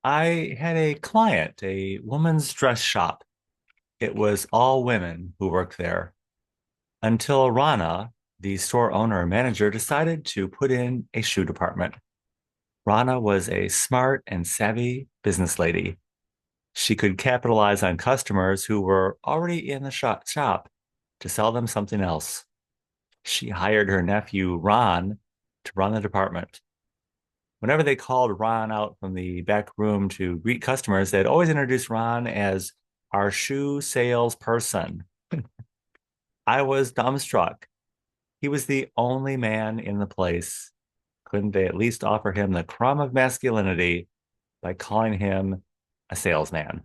I had a client, a woman's dress shop. It was all women who worked there until Rana, the store owner and manager, decided to put in a shoe department. Rana was a smart and savvy business lady. She could capitalize on customers who were already in the shop to sell them something else. She hired her nephew, Ron, to run the department. Whenever they called Ron out from the back room to greet customers, they'd always introduce Ron as our shoe salesperson. I was dumbstruck. He was the only man in the place. Couldn't they at least offer him the crumb of masculinity by calling him a salesman?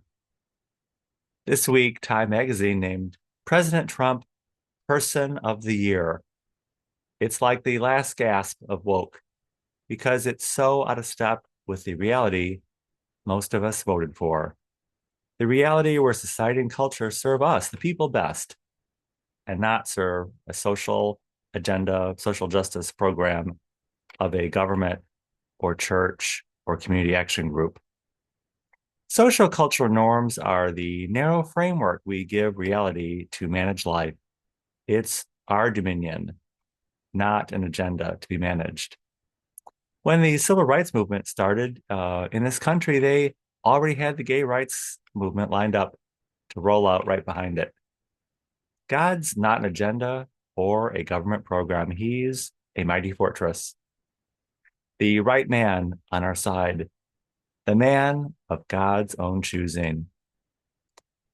This week, Time magazine named President Trump Person of the Year. It's like the last gasp of woke because it's so out of step with the reality most of us voted for. The reality where society and culture serve us, the people, best, and not serve a social agenda, social justice program of a government or church or community action group. Social cultural norms are the narrow framework we give reality to manage life. It's our dominion, not an agenda to be managed. When the civil rights movement started in this country, they already had the gay rights movement lined up to roll out right behind it. God's not an agenda or a government program. He's a mighty fortress, the right man on our side, the man of God's own choosing.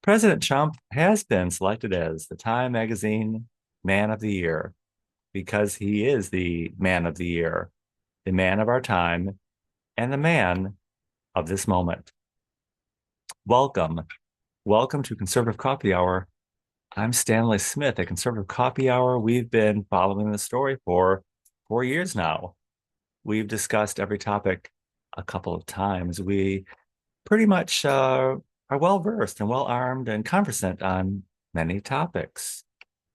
President Trump has been selected as the Time Magazine Man of the Year because he is the man of the year, the man of our time, and the man of this moment. Welcome. Welcome to Conservative Coffee Hour. I'm Stanley Smith at Conservative Coffee Hour. We've been following the story for 4 years now. We've discussed every topic a couple of times. We pretty much are well versed and well armed and conversant on many topics.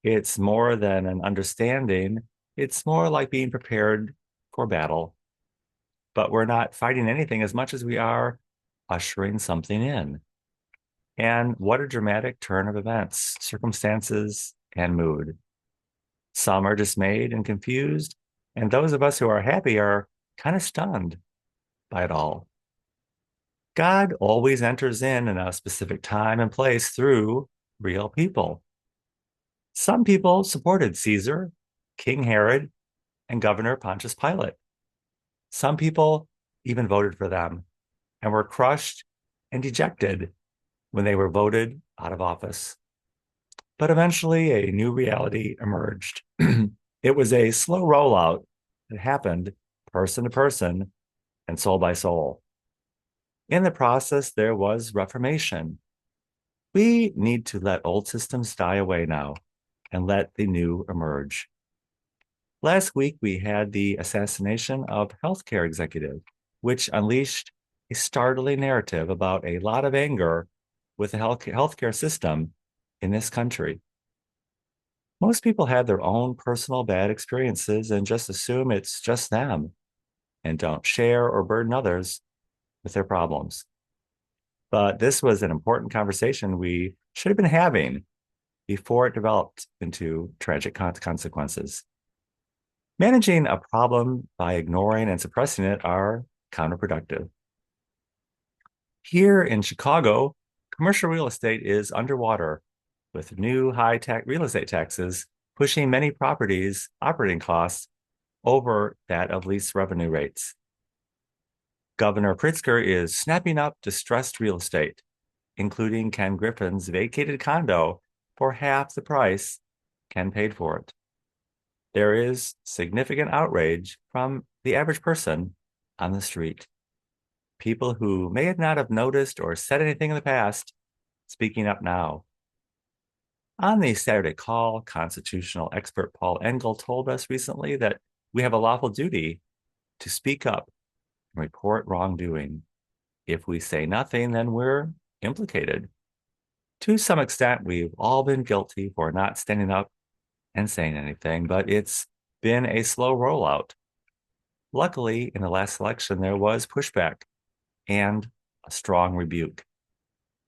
It's more than an understanding, it's more like being prepared for battle. But we're not fighting anything as much as we are ushering something in. And what a dramatic turn of events, circumstances, and mood. Some are dismayed and confused, and those of us who are happy are kind of stunned by it all. God always enters in a specific time and place through real people. Some people supported Caesar, King Herod, and Governor Pontius Pilate. Some people even voted for them and were crushed and dejected when they were voted out of office. But eventually, a new reality emerged. It was a slow rollout that happened person to person and soul by soul. In the process, there was reformation. We need to let old systems die away now and let the new emerge. Last week, we had the assassination of healthcare executive, which unleashed a startling narrative about a lot of anger with the healthcare system in this country. Most people have their own personal bad experiences and just assume it's just them and don't share or burden others with their problems. But this was an important conversation we should have been having before it developed into tragic consequences. Managing a problem by ignoring and suppressing it are counterproductive. Here in Chicago, commercial real estate is underwater with new high tech real estate taxes pushing many properties' operating costs over that of lease revenue rates. Governor Pritzker is snapping up distressed real estate, including Ken Griffin's vacated condo for half the price Ken paid for it. There is significant outrage from the average person on the street. People who may not have noticed or said anything in the past speaking up now. On the Saturday Call, constitutional expert Paul Engel told us recently that we have a lawful duty to speak up and report wrongdoing. If we say nothing, then we're implicated. To some extent, we've all been guilty for not standing up and saying anything, but it's been a slow rollout. Luckily, in the last election, there was pushback and a strong rebuke.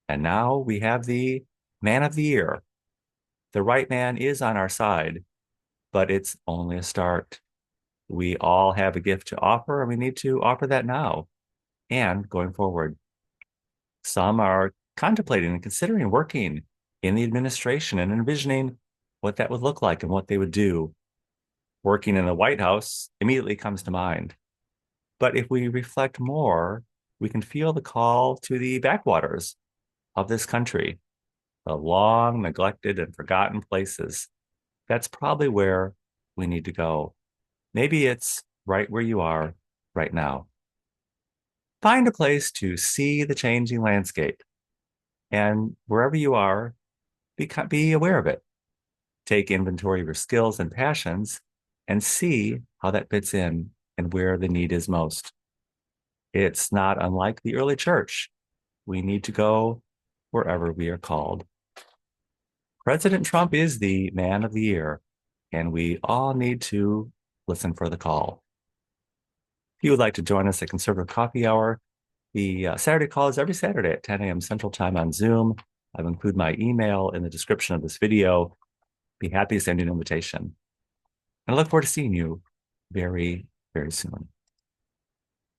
And now we have the man of the year. The right man is on our side, but it's only a start. We all have a gift to offer, and we need to offer that now and going forward. Some are contemplating and considering working in the administration and envisioning what that would look like and what they would do. Working in the White House immediately comes to mind. But if we reflect more, we can feel the call to the backwaters of this country, the long neglected and forgotten places. That's probably where we need to go. Maybe it's right where you are right now. Find a place to see the changing landscape. And wherever you are, be aware of it. Take inventory of your skills and passions and see how that fits in and where the need is most. It's not unlike the early church. We need to go wherever we are called. President Trump is the man of the year, and we all need to listen for the call. If you would like to join us at Conservative Coffee Hour, the Saturday call is every Saturday at 10 a.m. Central Time on Zoom. I've included my email in the description of this video. Be happy to send you an invitation. And I look forward to seeing you very, very soon.